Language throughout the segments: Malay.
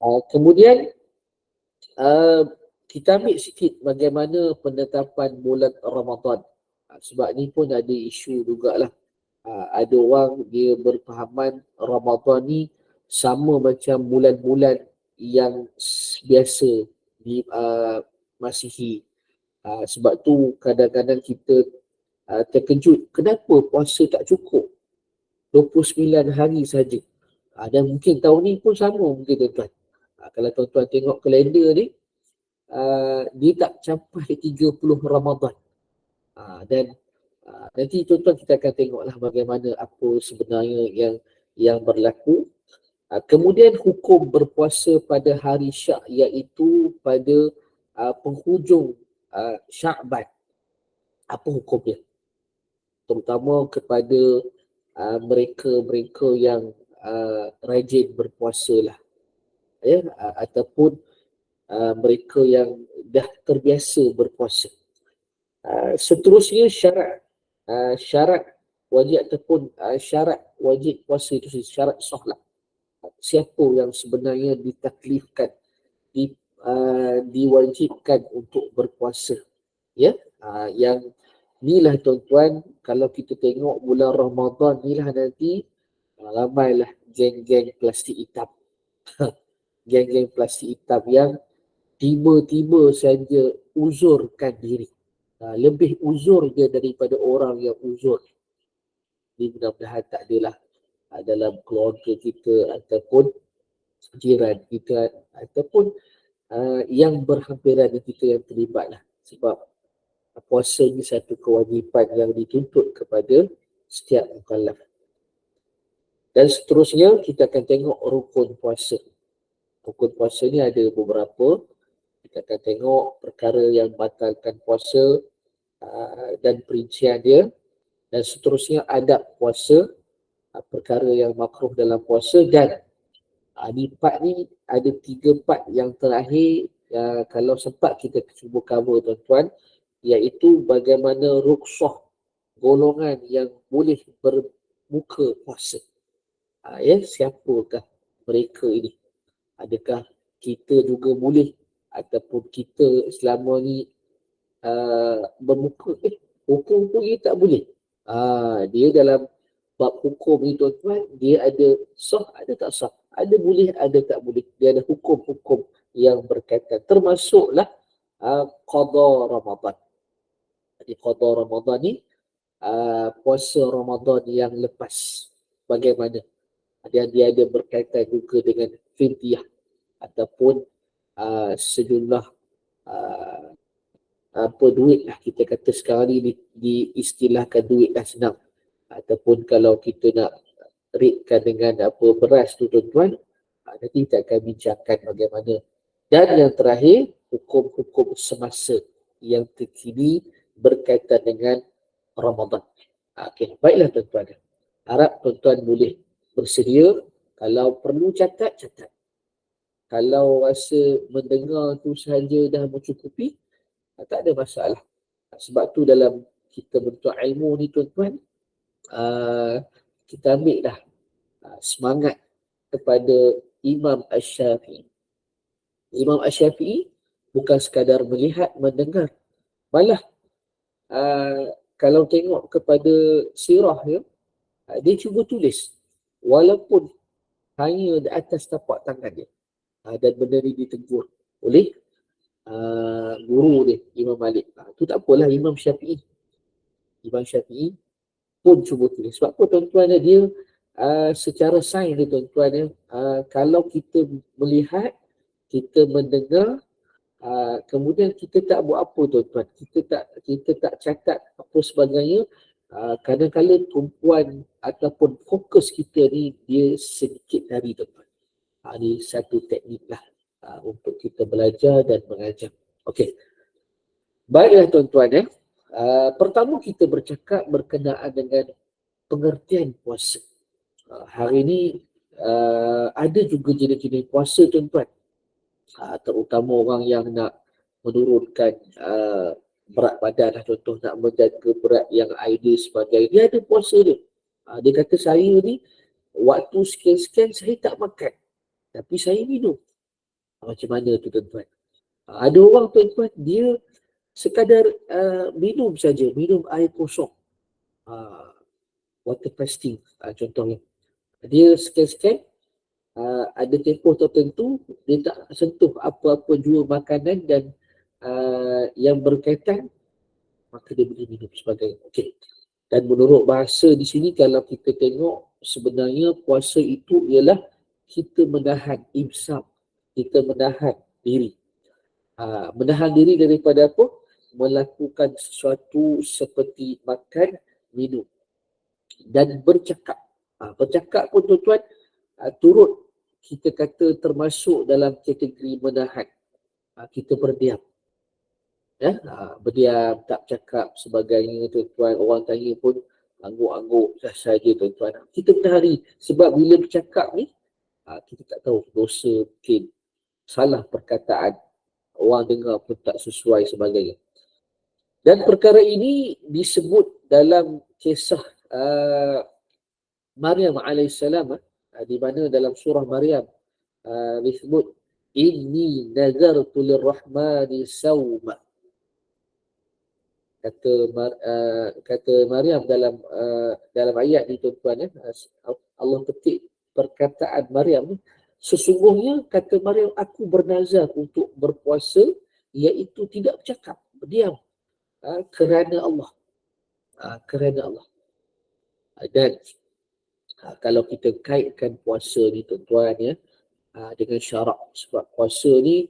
Kemudian kita ambil sikit bagaimana penetapan bulan Ramadan. Sebab ni pun ada isu jugalah. Ada orang dia berfahaman Ramadan ni sama macam bulan-bulan yang biasa di Masihi. Sebab tu kadang-kadang kita terkejut kenapa puasa tak cukup 29 hari saja. Dan mungkin tahun ni pun sama mungkin tuan-tuan. Kalau tuan-tuan tengok kalender ni, dia tak capai 30 Ramadan. Dan nanti tuan-tuan kita akan tengoklah bagaimana apa sebenarnya yang berlaku. Kemudian hukum berpuasa pada hari Syak iaitu pada penghujung Syakban. Apa hukum dia? Terutama kepada mereka-mereka yang rajin berpuasa lah. Ataupun mereka yang dah terbiasa berpuasa. Seterusnya syarat wajib ataupun syarat wajib puasa itu syarat sohlah. Siapa yang sebenarnya ditaklifkan, diwajibkan untuk berpuasa. Yang inilah tuan-tuan, kalau kita tengok bulan Ramadan inilah nanti ramailah geng-geng plastik hitam. Geng-geng plastik hitam yang tiba-tiba saja uzurkan diri. Lebih uzur dia daripada orang yang uzur. Ini mudah-mudahan tak adalah dalam keluarga kita ataupun jiran kita ataupun yang berhampiran dengan kita yang terlibat lah. Sebab puasa ni satu kewajipan yang dituntut kepada setiap mukallaf. Dan seterusnya kita akan tengok rukun puasa. Rukun puasa ni ada beberapa. Kita akan tengok perkara yang batalkan puasa dan perincian dia. Dan seterusnya adab puasa, perkara yang makruh dalam puasa, dan di part ni ada 3 part yang terakhir kalau sempat kita cuba cover tuan-tuan, iaitu bagaimana rukhsah golongan yang boleh berbuka puasa. Siapakah mereka ini? Adakah kita juga boleh ataupun kita selama ni berbuka? Hukum pun dia tak boleh. Dia dalam bab hukum ni tuan-tuan, dia ada sah, ada tak sah. Ada boleh, ada tak boleh. Dia ada hukum-hukum yang berkaitan. Termasuklah qada Ramadan. Jadi qada Ramadan ni puasa Ramadan yang lepas. Bagaimana? Dia ada berkaitan juga dengan fidyah ataupun sejumlah duit lah, kita kata sekarang ni diistilahkan duit lah, senang. Ataupun kalau kita nak ratekan dengan beras tu tuan-tuan, nanti kita akan bincangkan bagaimana. Dan yang terakhir, hukum-hukum semasa yang terkini berkaitan dengan Ramadan. Baiklah tuan-tuan. Harap tuan-tuan boleh bersedia. Kalau perlu catat. Kalau rasa mendengar tu sahaja dah mencukupi, tak ada masalah. Sebab tu dalam kita bentuk ilmu ni tuan-tuan, kita ambil dah semangat kepada Imam Asy-Syafi'i. Imam Asy-Syafi'i bukan sekadar melihat, mendengar. Malah kalau tengok kepada sirah dia cuba tulis walaupun hanya di atas tapak tangan dia. Dan benda ni ditegur oleh guru dia, Imam Malik. Tu tak apalah, Imam Syafi'i pun cuba tulis. Sebab apa tuan-tuan, dia secara sains dia tuan-tuan, kalau kita melihat, kita mendengar, kemudian kita tak buat apa tuan-tuan, kita tak catat apa sebagainya, kadang-kadang tumpuan ataupun fokus kita ni dia sedikit dari tuan-tuan. Ini satu teknik lah untuk kita belajar dan mengajar. Okey. Baiklah tuan-tuan, pertama kita bercakap berkenaan dengan pengertian puasa. Hari ini ada juga jenis-jenis puasa tuan-tuan. Terutama orang yang nak menurunkan berat badan lah, contoh nak menjaga berat yang ideal sebagainya. Dia ada puasa dia. Dia kata saya ni waktu sekian-sekian saya tak makan, tapi saya minum. Macam mana tu tuan-tuan? Ada orang tuan-tuan dia sekadar minum saja, minum air kosong. Water fasting contohnya. Dia sekian-sekian ada tempoh tertentu dia tak sentuh apa-apa jua makanan dan yang berkaitan, maka dia boleh minum sebagainya. Okey. Dan menurut bahasa di sini kalau kita tengok sebenarnya puasa itu ialah kita menahan imsak, kita menahan diri. Menahan diri daripada apa? Melakukan sesuatu seperti makan, minum dan bercakap. Bercakap pun tuan-tuan turut kita kata termasuk dalam kategori menahan. Kita berdiam. Berdiam, tak cakap sebagainya tuan-tuan. Orang tanya pun angguk-angguk saja tuan-tuan. Kita menahan diri. Sebab bila bercakap ni, kita tak tahu dosa mungkin, salah perkataan, orang dengar pun tak sesuai sebagainya. Dan perkara ini disebut dalam kisah Maryam alaihissalam, di mana dalam surah Maryam disebut inni nazartu lirrahmani sawma. Kata Maryam dalam ayat ni tuan-tuan, Allah petik perkataan Maryam ni, sesungguhnya kata Maryam, aku bernazar untuk berpuasa iaitu tidak bercakap, berdiam, kerana Allah. Kerana Allah. Dan kalau kita kaitkan puasa ni tuan-tuan dengan syarak, sebab puasa ni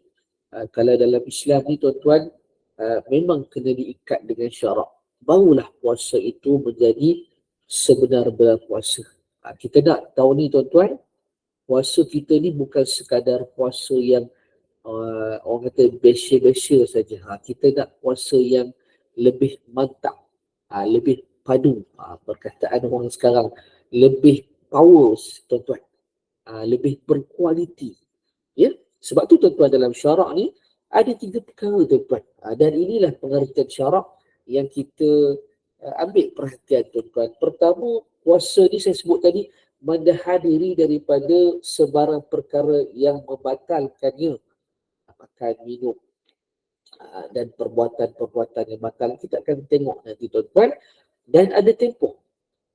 kalau dalam Islam ni tuan-tuan memang kena diikat dengan syarak, barulah puasa itu menjadi sebenar-benar puasa. Kita nak tahu ni tuan-tuan, puasa kita ni bukan sekadar puasa yang orang kata besya-besya saja. Kita nak puasa yang lebih mantap, lebih padu, perkataan orang sekarang, lebih power tuan-tuan, lebih berkualiti. Ya, sebab tu tuan-tuan dalam syarak ni ada 3 perkara tuan-tuan. Dan inilah pengertian syarak yang kita ambil perhatian tuan-tuan. Pertama, puasa ni saya sebut tadi menahan diri daripada sebarang perkara yang membatalkannya. Makan, minum dan perbuatan-perbuatan yang batal. Kita akan tengok nanti tuan-tuan. Dan ada tempoh.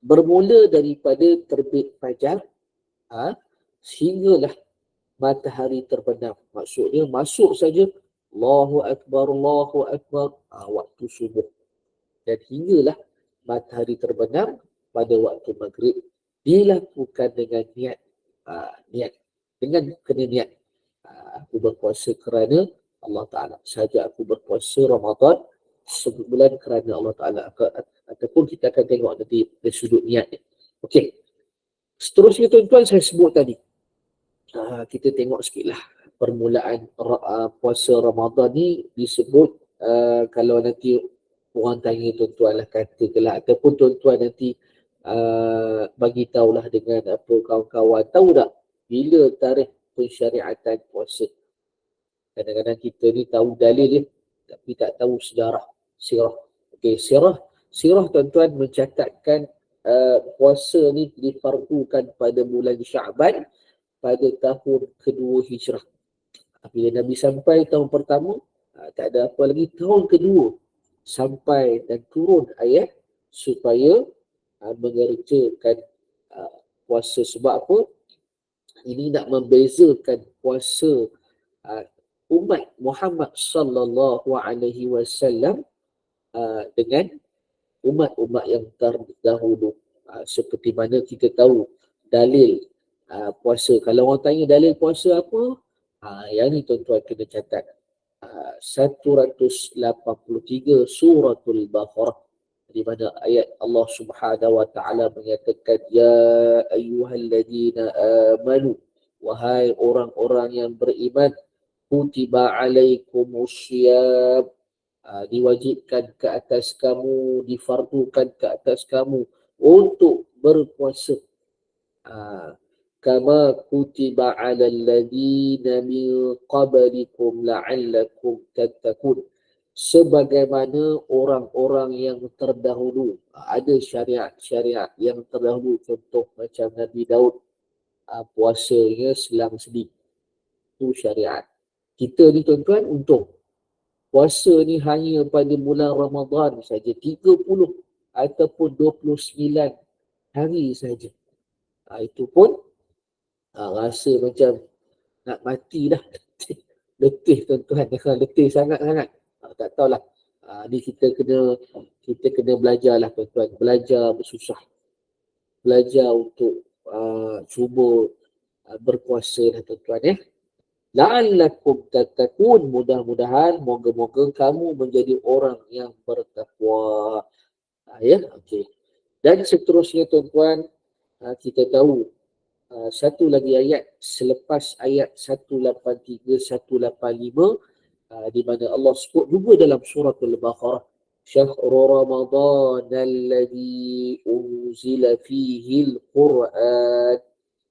Bermula daripada terbit fajar sehinggalah matahari terbenam. Maksudnya masuk saja Allahu Akbar, waktu subuh. Dan hinggalah matahari terbenam pada waktu maghrib. Dilakukan dengan niat. Dengan kena niat. Aku berpuasa kerana Allah Ta'ala. Saja aku berpuasa Ramadan sebulan kerana Allah Ta'ala. Ataupun kita akan tengok nanti dari sudut niatnya. Okey. Seterusnya tuan-tuan saya sebut tadi. Kita tengok sikitlah permulaan puasa Ramadan ni disebut kalau nanti orang tanya tuan-tuan lah katakanlah, ataupun tuan-tuan nanti bagi tahulah dengan apa kawan-kawan, tahu tak bila tarikh pensyariatan puasa? Kadang-kadang kita ni tahu dalil dia tapi tak tahu sejarah, sirah. Okey, sirah tuan-tuan mencatatkan puasa ni difardukan pada bulan Syaban pada tahun kedua Hijrah. Bila Nabi sampai tahun pertama, tak ada apa lagi, tahun kedua sampai dan turun ayat supaya mengerjakan puasa. Sebab apa? Ini nak membezakan puasa umat Muhammad sallallahu alaihi wasallam dengan umat-umat yang terdahulu. Seperti mana kita tahu dalil puasa. Kalau orang tanya dalil puasa apa? Yang ni tuan-tuan kena catat. 183 suratul Baqarah, di mana ayat Allah Subhanahu wa taala menyatakan ya ayyuhalladzina amanu, wahai orang-orang yang beriman, kutiba alaikumussyiyam, diwajibkan ke atas kamu, difardukan ke atas kamu untuk berpuasa. Kama kutiba 'alal ladzina min qablikum la'allakum tattaqun. Sebagaimana orang-orang yang terdahulu, ada syariat-syariat yang terdahulu, contoh macam Nabi Daud, puasanya selang sedik, itu syariat. Kita ni tuan-tuan untung. Puasa ni hanya pada bulan Ramadan saja. 30 ataupun 29 hari saja. Itu pun rasa macam nak mati dah. Letih tuan-tuan. Letih sangat-sangat. Tak tahulah. Ni kita kena belajarlah tuan-tuan. Belajar bersusah. Belajar untuk cuba berpuasa lah tuan-tuan. La'allakum tattaqun, mudah-mudahan moga-moga kamu menjadi orang yang bertakwa. Okey. Dan seterusnya tuan-tuan, kita tahu satu lagi ayat selepas ayat 183 185 di mana Allah sebut juga dalam surah Al-Baqarah, Syahrul Ramadan alladhi unzila fihi al-Quran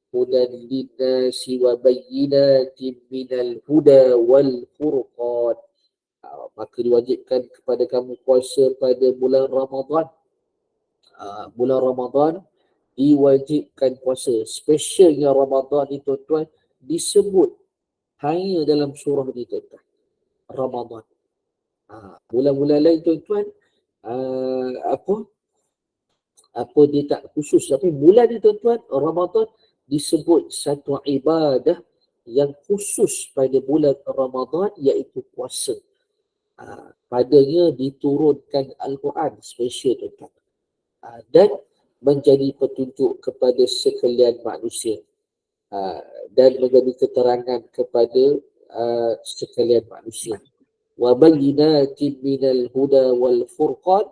hudan linnasi wa bayyinatin minal huda wal furqan. Maka diwajibkan kepada kamu puasa pada bulan Ramadan. Bulan Ramadan diwajibkan puasa. Specialnya Ramadan ni tuan-tuan disebut hanya dalam surah ni tuan-tuan. Ramadan. Bulan-bulan lain tuan-tuan apa dia tak khusus, tapi bulan ni tuan-tuan Ramadan disebut satu ibadah yang khusus pada bulan Ramadan, iaitu puasa. Padanya diturunkan Al-Quran special tuan-tuan. Dan menjadi petunjuk kepada sekalian manusia. Dan menjadi keterangan kepada sekalian manusia. Wa bayyinatin minal huda wal furqan.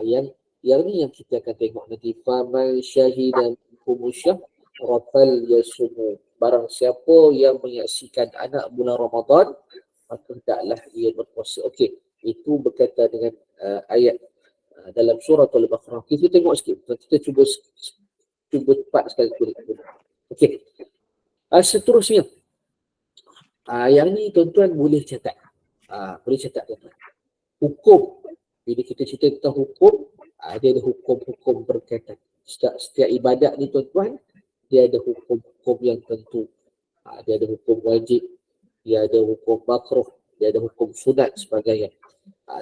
Yang ni yang kita akan tengok nanti. Faman syahida minkum syahr rafal yasumu. Barang siapa yang menyaksikan anak bulan Ramadan, maka hendaklah ia berpuasa. Okey, itu berkaitan dengan ayat dalam surah Al-Baqarah. Kita tengok sikit. Kita cuba cepat sekali. Okey. Seterusnya. Yang ni tuan-tuan boleh catat. Boleh catat tuan-tuan. Hukum. Bila kita cerita tentang hukum, dia ada hukum-hukum berkaitan. Setiap ibadat ni tuan-tuan, dia ada hukum-hukum yang tentu. Dia ada hukum wajib, dia ada hukum makruh, dia ada hukum sunat sebagainya.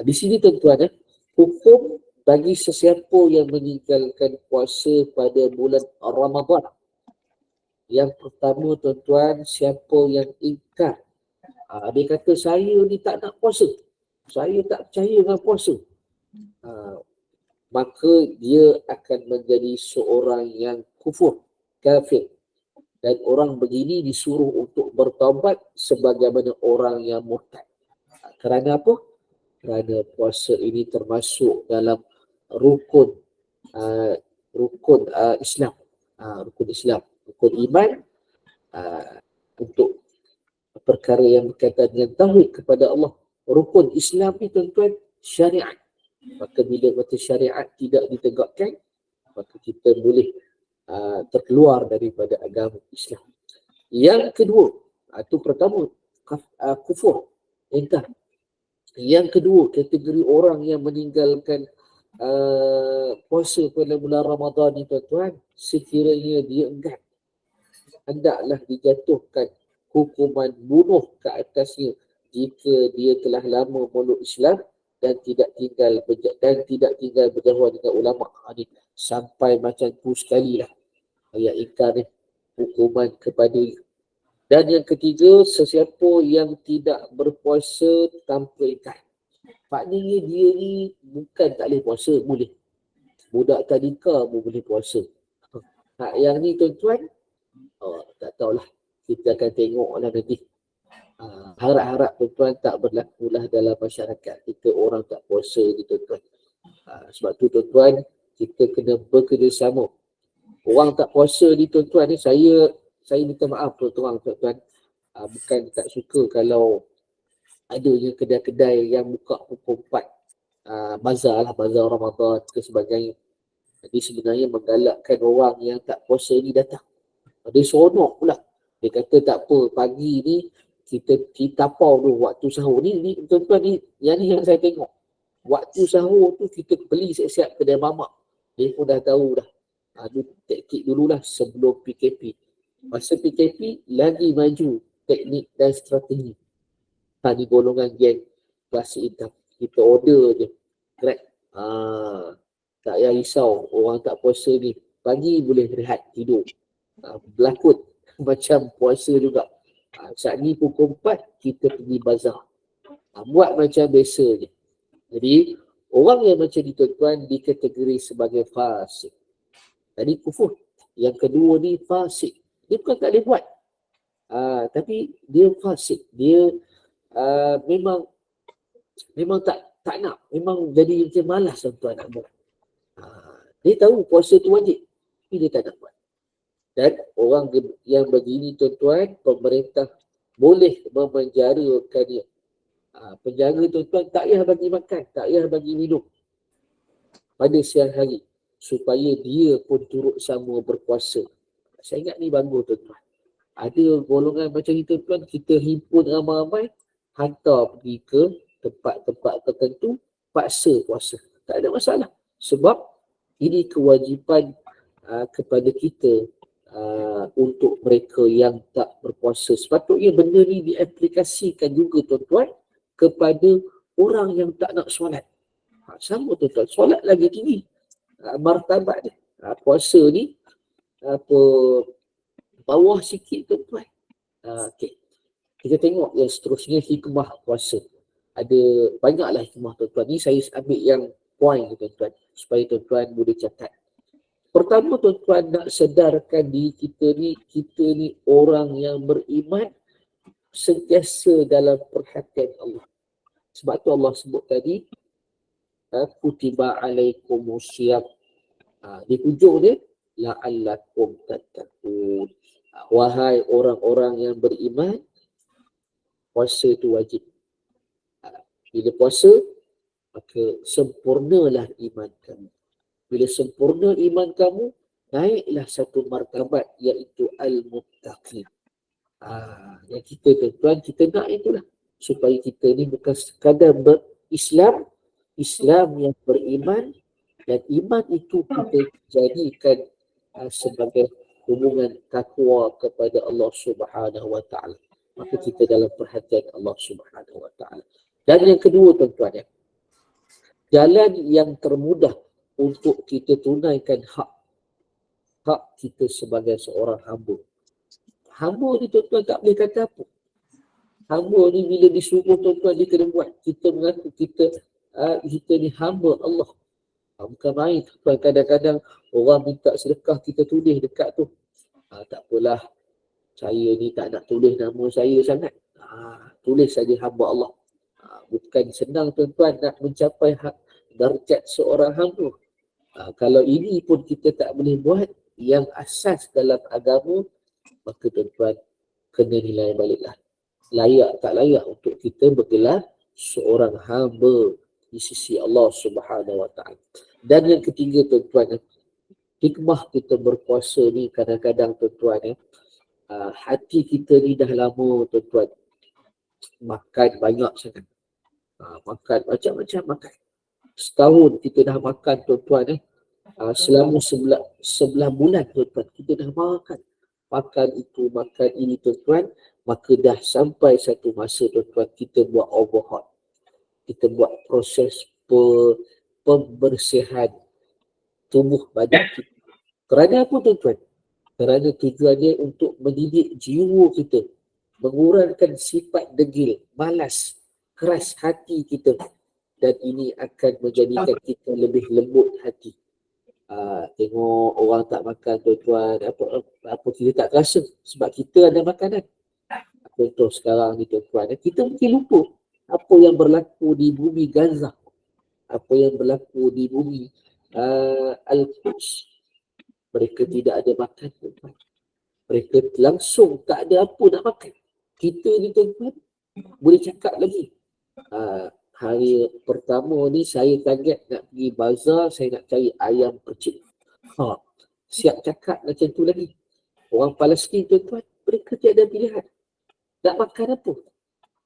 Di sini tuan-tuan, hukum bagi sesiapa yang meninggalkan puasa pada bulan Ramadan. Yang pertama tuan-tuan, siapa yang ingkar. Dia kata saya ni tak nak puasa. Saya tak percaya dengan puasa. Maka dia akan menjadi seorang yang kufur, kafir. Dan orang begini disuruh untuk bertaubat sebagaimana orang yang murtad. Kerana apa? Kerana puasa ini termasuk dalam rukun Islam. Rukun Islam, rukun iman, untuk perkara yang berkaitan dengan tauhid kepada Allah. Rukun Islam ni tuan-tuan syariat. Maka bila kata syariat tidak ditegakkan, maka kita boleh terkeluar daripada agama Islam. Yang kedua, itu pertama, kufur, ingkar. Yang kedua, kategori orang yang meninggalkan puasa pada bulan Ramadan ni tuan-tuan, sekiranya dia enggan, hendaklah dijatuhkan hukuman bunuh ke atasnya jika dia telah lama meluk Islam dan tidak tinggal berjauhan dengan ulama. Ni sampai macam tu sekali lah ayat ingkar ni, hukuman kepada. Dan yang ketiga, sesiapa yang tidak berpuasa tanpa ingkar. Maknanya dia ni bukan tak boleh puasa, boleh. Budak tadika pun boleh puasa. Yang ni tuan-tuan, tak tahulah. Kita akan tengoklah nanti. Harap-harap tuan-tuan tak berlakulah dalam masyarakat kita orang tak puasa ni tuan-tuan. Sebab tu tuan-tuan, kita kena bekerjasama. Orang tak puasa ni tuan-tuan ni, saya minta maaf tuan-tuan. Bukan tak suka kalau adanya kedai-kedai yang buka pukul 4, bazar Ramadan ke sebagainya. Jadi sebenarnya menggalakkan orang yang tak puasa ni datang. Dia seronok pula. Dia kata tak apa, pagi ni kita tapau tu waktu sahur ni tuan-tuan ni, yang saya tengok. Waktu sahur tu kita beli siap-siap kedai mamak. Dia pun dah tahu dah. Taktik dululah sebelum PKP. Masa PKP lagi maju teknik dan strategi. Ni golongan geng plastik hitam. Kita order je. Grab. Tak payah risau. Orang tak puasa ni. Pagi boleh rehat, tidur. Berlakon. Macam puasa juga. Saat ni pukul 4, kita pergi bazar. Buat macam biasa je. Jadi, orang yang macam ni tuan-tuan dikategori sebagai fasik. Tadi kufur. Yang kedua ni fasik. Dia bukan tak boleh buat. Tapi dia fasik. Dia memang tak nak. Memang jadi macam malas tuan-tuan nak buat. Dia tahu puasa tu wajib. Tapi dia tak nak buat. Dan orang yang begini tuan-tuan, pemerintah boleh memenjarakan dia. Penjara tuan-tuan tak payah bagi makan, tak payah bagi minum pada siang hari supaya dia pun turut sama berpuasa. Saya ingat ni bagus tuan-tuan. Ada golongan macam ni tuan-tuan, kita himpun ramai-ramai, hantar pergi ke tempat-tempat tertentu, paksa puasa. Tak ada masalah. Sebab ini kewajipan kepada kita untuk mereka yang tak berpuasa. Sepatutnya benda ni diaplikasikan juga tuan-tuan kepada orang yang tak nak solat. Sama tuan-tuan, solat lagi tinggi martabat dia. Puasa ni bawah sikit tuan-tuan. Okay. Kita tengok yang seterusnya, hikmah puasa. Ada banyaklah hikmah tuan-tuan. Ni saya ambil yang point tuan-tuan supaya tuan-tuan boleh catat. Pertama tuan-tuan, nak sedarkan diri kita ni orang yang beriman sentiasa dalam perhatian Allah. Sebab tu Allah sebut tadi kutiba alaikumusiyam. Di hujung dia la'allakum tattaqun. Wahai orang-orang yang beriman, puasa itu wajib. Bila puasa, maka sempurnalah iman kamu. Bila sempurna iman kamu, naiklah satu martabat, iaitu al-muttaqin. Yang kita tuan-tuan, kita nak itulah. Supaya kita ni bukan sekadar berislam, Islam yang beriman, dan iman itu kita jadikan sebagai hubungan takwa kepada Allah Subhanahu Wa Taala. Maka kita dalam perhatian Allah Subhanahu Wa Taala. Dan yang kedua tuan-tuan, jalan yang termudah untuk kita tunaikan hak kita sebagai seorang hamba. Hamba ni tuan-tuan tak boleh kata apa. Hamba ni bila disuruh tuan-tuan dia kena buat. Kita mengaku kita ni hamba Allah. Bukan main tuan. Kadang-kadang orang minta sedekah, kita tulis dekat tu. Tak apalah, saya ni tak nak tulis nama saya sangat. Tulis saja hamba Allah. Bukan senang tuan-tuan nak mencapai darjat seorang hamba. Kalau ini pun kita tak boleh buat, yang asas dalam agama, maka tuan-tuan kena nilai baliklah. Layak tak layak untuk kita bergelar seorang hamba di sisi Allah Subhanahu Wa Taala. Dan yang ketiga tuan-tuan, hikmah kita berpuasa ni kadang-kadang tuan-tuan, hati kita ni dah lama tuan-tuan makan banyak sangat. Makan macam-macam makan. Setahun kita dah makan tuan-tuan, selama 11 bulan tuan-tuan kita dah makan. Makan itu, makan ini tuan-tuan. Maka dah sampai satu masa tuan-tuan kita buat overhaul. Kita buat proses pembersihan tubuh badan kita. Kerana apa tuan-tuan? Kerana tujuannya untuk mendidik jiwa kita. Mengurangkan sifat degil, malas, keras hati kita. Dan ini akan menjadikan kita lebih lembut hati. Tengok orang tak makan tuan-tuan, apa kita tak rasa sebab kita ada makanan. Contoh sekarang ni tuan-tuan, kita mungkin lupa apa yang berlaku di bumi Gaza, apa yang berlaku di bumi Al-Quds. Mereka tidak ada makan tuan-tuan. Mereka langsung tak ada apa nak makan. Kita ni tuan-tuan boleh cakap lagi. Hari pertama ni saya target nak pergi bazar, saya nak cari ayam kecil. Siap cakap macam tu lagi. Orang Palestin tuan-tuan, mereka tiada pilihan. Nak makan apa?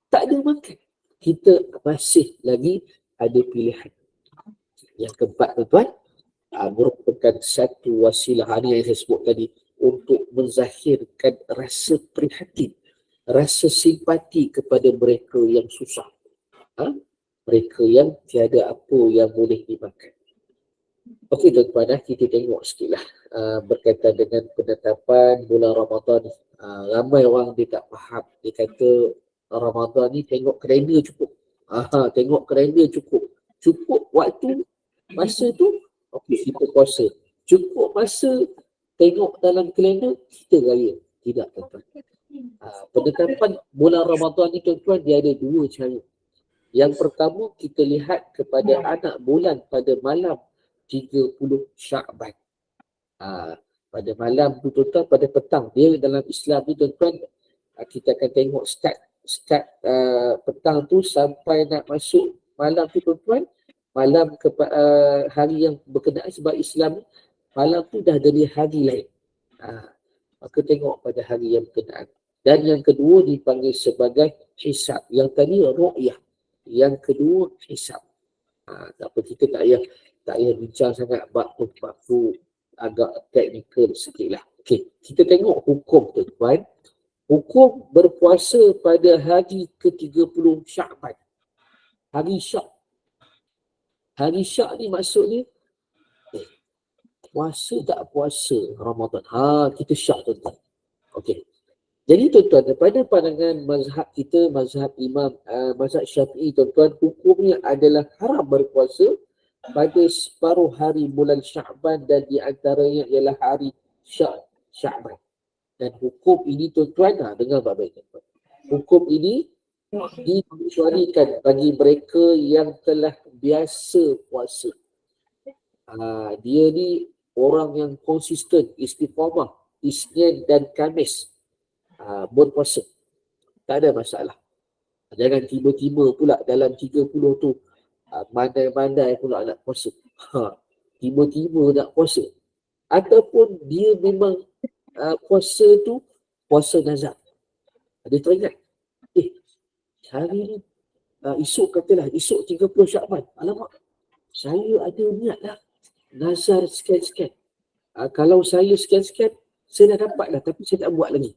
Tak ada makan. Kita masih lagi ada pilihan. Yang keempat tuan-tuan, merupakan satu wasilah yang saya sebut tadi untuk menzahirkan rasa prihatin rasa simpati kepada mereka yang susah, mereka yang tiada apa yang boleh dimakan. Okey tuan-tuan, kita tengok sikitlah berkaitan dengan penetapan bulan Ramadan ni. Ramai orang dia tak faham. Dia kata Ramadan ni tengok kalender cukup. Tengok kalender cukup. Cukup waktu masa tu, okey kita puasa. Cukup masa tengok dalam kalender, kita raya. Tidak tuan-tuan. Penetapan bulan Ramadan ni tuan-tuan, dia ada dua cara. Yang pertama, kita lihat kepada anak bulan pada malam 30 Sya'ban. Pada malam tu tuan-tuan, pada petang. Dia dalam Islam ni tuan-tuan, kita akan tengok start petang tu sampai nak masuk malam tu tuan-tuan. Malam hari yang berkenaan sebab Islam ni, malam tu dah dari hari lain. Maka tengok pada hari yang berkenaan. Dan yang kedua dipanggil sebagai hisab. Yang tadi ru'yah. Yang kedua hisab. Tak apa, kita tak payah bincang sangat bab tu agak teknikal sikit lah. Okey, kita tengok hukum tuan-tuan. Hukum berpuasa pada hari ke-30 Sya'ban. Hari Syak. Hari Syak ni maksudnya puasa tak puasa Ramadan. Kita Syak tuan-tuan. Okey. Jadi tuan-tuan, daripada pandangan mazhab kita, mazhab mazhab Syafi'i tuan-tuan, hukumnya adalah haram berpuasa pada separuh hari bulan Sya'ban dan di antaranya ialah hari Sya'ban. Dan hukum ini tuan-tuan, dengar baik-baik tuan-tuan. Hukum ini dikecualikan bagi mereka yang telah biasa puasa. Dia ni orang yang konsisten, istiqamah, Isnin dan Khamis berpuasa. Tak ada masalah. Jangan tiba-tiba pula dalam 30 tu mandai-mandai pula nak puasa. Tiba-tiba nak puasa. Ataupun dia memang puasa tu puasa nazar. Dia teringat, hari ni esok katalah, esok 30 Sya'ban. Alamak, saya ada niat lah nazar sekian-sekian. Kalau saya sekian-sekian, saya dah dapat dah, tapi saya tak buat lagi.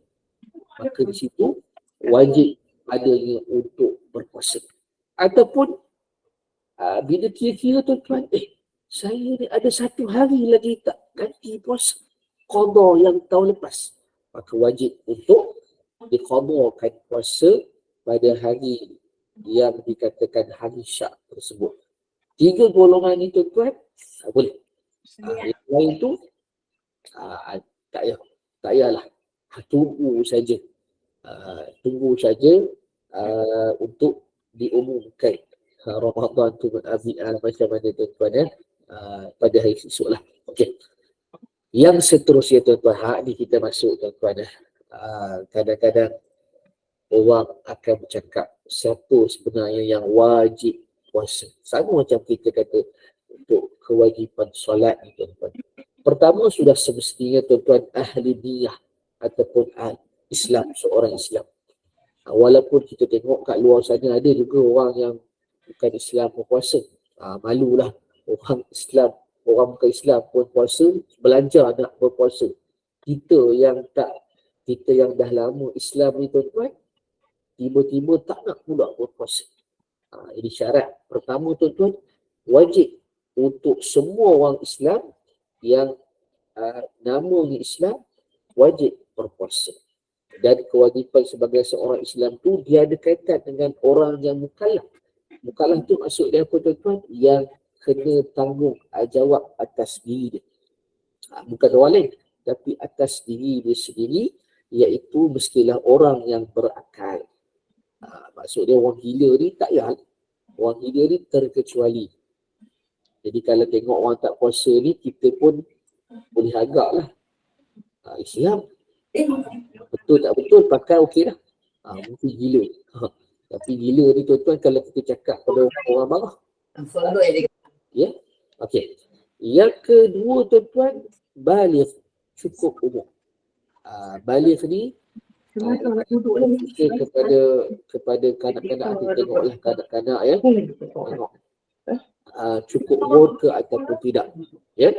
Maka di situ wajib adanya untuk berpuasa. Ataupun bila kira-kira tuan-tuan, saya ni ada satu hari lagi tak ganti puasa qada yang tahun lepas. Maka wajib untuk diqadakan puasa pada hari yang dikatakan hari Syak tersebut. 3 golongan ni tuan-tuan, boleh. Yang lain tu tak payahlah. Tunggu saja. Untuk diumumkan Ramadan tu macam mana tuan-tuan pada hari esok lah. Okey. Yang seterusnya tuan-tuan, ni kita masuk tuan-tuan. Kadang-kadang orang akan bercakap siapa sebenarnya yang wajib puasa. Sama macam kita kata untuk kewajipan solat ni tuan-tuan. Pertama, sudah semestinya tuan-tuan ahli niyah ataupun Islam, seorang Islam. Walaupun kita tengok kat luar sana ada juga orang yang bukan Islam pun puasa. Malulah orang Islam, orang bukan Islam pun puasa, belajar nak berpuasa. Kita yang dah lama Islam ni tuan-tuan, tiba-tiba tak nak pula berpuasa. Jadi syarat pertama tuan-tuan, wajib untuk semua orang Islam yang namanya Islam, wajib berpuasa. Dan kewajipan sebagai seorang Islam tu dia ada kaitan dengan orang yang mukallaf. Mukallaf tu maksud dia apa tuan-tuan? Yang kena tanggung jawab atas diri dia. Bukan orang lain, tapi atas diri dia sendiri, iaitu mestilah orang yang berakal. Maksud dia orang gila ni tak payah. Orang gila ni terkecuali. Jadi kalau tengok orang tak puasa ni, kita pun boleh agak lah. Islam betul tak betul, pakai okey lah. Mungkin gila. Tapi gila ni tuan-tuan kalau kita cakap pada orang marah. Ya. Okey. Yang kedua tuan-tuan, baligh, cukup umur. Baligh ni kepada kanak-kanak, kita tengoklah kanak-kanak ya. Tengok cukup umur ke ataupun tidak. Ya.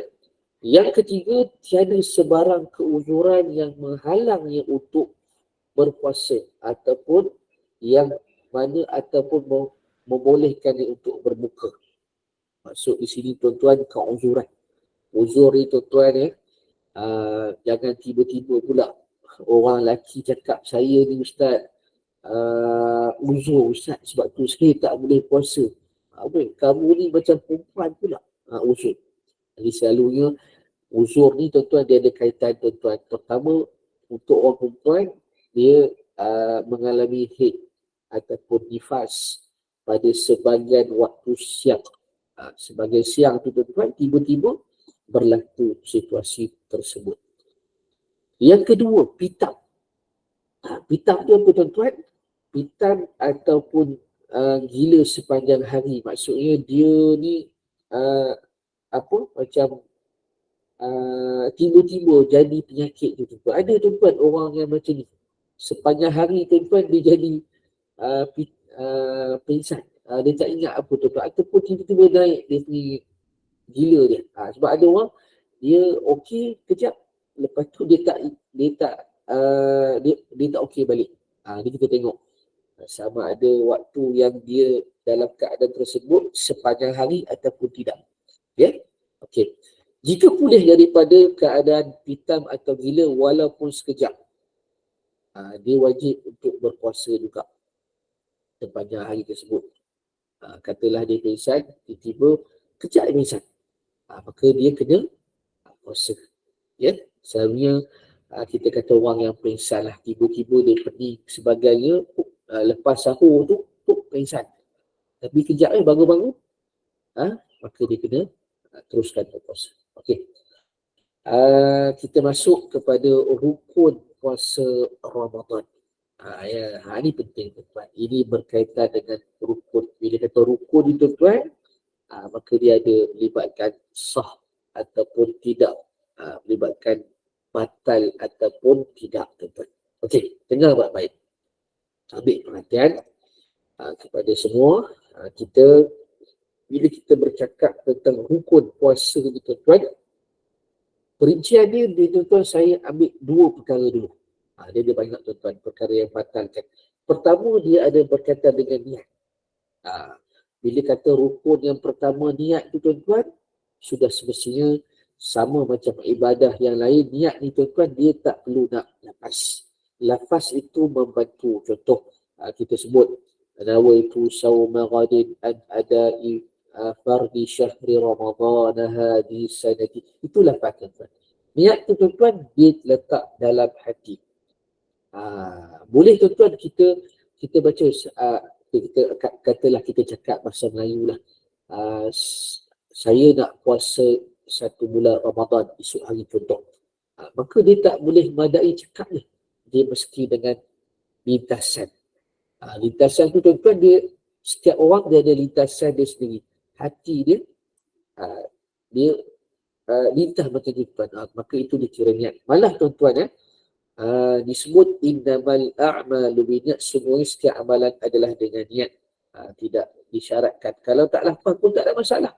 Yang ketiga, tiada sebarang keuzuran yang menghalangnya untuk berpuasa ataupun yang mana ataupun membolehkan dia untuk berbuka. Maksud di sini tuan-tuan keuzuran. Uzur ni tuan-tuan jangan tiba-tiba pula orang lelaki cakap saya ni ustaz uzur ustaz sebab tu saya tak boleh puasa. Kamu ni macam perempuan pula uzur. Jadi selalunya uzur ni tuan-tuan dia ada kaitan tuan-tuan. Pertama untuk orang perempuan dia mengalami haid ataupun nifas pada sebahagian waktu siang. Sebagai siang tu tuan-tuan tiba-tiba berlaku situasi tersebut. Yang kedua, pitam. Pitam tu apa tuan-tuan? Pitam ataupun gila sepanjang hari. Maksudnya dia ni macam tiba-tiba jadi penyakit tu tuan-tuan. Ada tuan-tuan orang yang macam ni. Sepanjang hari tuan-tuan dia jadi pingsan. Dia tak ingat apa tuan-tuan. Ataupun tiba-tiba naik dia ni gila dia. Sebab ada orang dia okey kejap, lepas tu dia tak okey balik. Ni kita tengok sama ada waktu yang dia dalam keadaan tersebut sepanjang hari ataupun tidak. Ya. Okey. Jika pulih daripada keadaan pitam atau gila walaupun sekejap, dia wajib untuk berpuasa juga sepanjang hari tersebut. Katalah dia pingsan, tiba-tiba kejap dia pingsan. Maka dia kena puasa. Ya, selalunya kita kata orang yang pingsan lah, tiba-tiba dia pening sebagainya, lepas sahur tu pingsan. Tapi kejap baru bangun, maka dia kena teruskan berpuasa. Okey. Kita masuk kepada rukun puasa Ramadan. Ini penting tuan-tuan. Ini berkaitan dengan rukun. Bila kata rukun itu tuan, maka dia ada melibatkan sah ataupun tidak, melibatkan batal ataupun tidak tuan-tuan. Okey, dengar baik-baik. Ambil perhatian kepada semua. Bila kita bercakap tentang rukun puasa ni tuan-tuan, perincian dia tuan-tuan saya ambil dua perkara dulu. Dia ada banyak tuan-tuan perkara yang batalkan. Pertama dia ada berkaitan dengan niat. Bila kata rukun yang pertama niat tu tuan-tuan, sudah semestinya sama macam ibadah yang lain, niat ni tuan-tuan dia tak perlu nak lafaz. Lafaz itu membantu. Contoh kita sebut nawaitu sawma ghadin an adai fardi syahri ramadhan hadhihi sanati. Itu lafaz tuan-tuan. Niat tu tuan-tuan dia letak dalam hati. Boleh tuan-tuan kita baca kita katalah kita cakap bahasa Melayu lah. Saya nak puasa 1 bulan Ramadan esok hari contoh. Maka dia tak boleh madai cakap ni. Dia mesti dengan lintasan. Lintasan tu tuan-tuan dia setiap orang dia ada lintasan dia sendiri. Hati dia lintas macam tu tuan. Maka itu dikira niat. Malah tuan-tuan disebut innamal a'malu binniyat, semua setiap amalan adalah dengan niat. Tidak disyaratkan. Kalau tak lafaz pun tak ada masalah.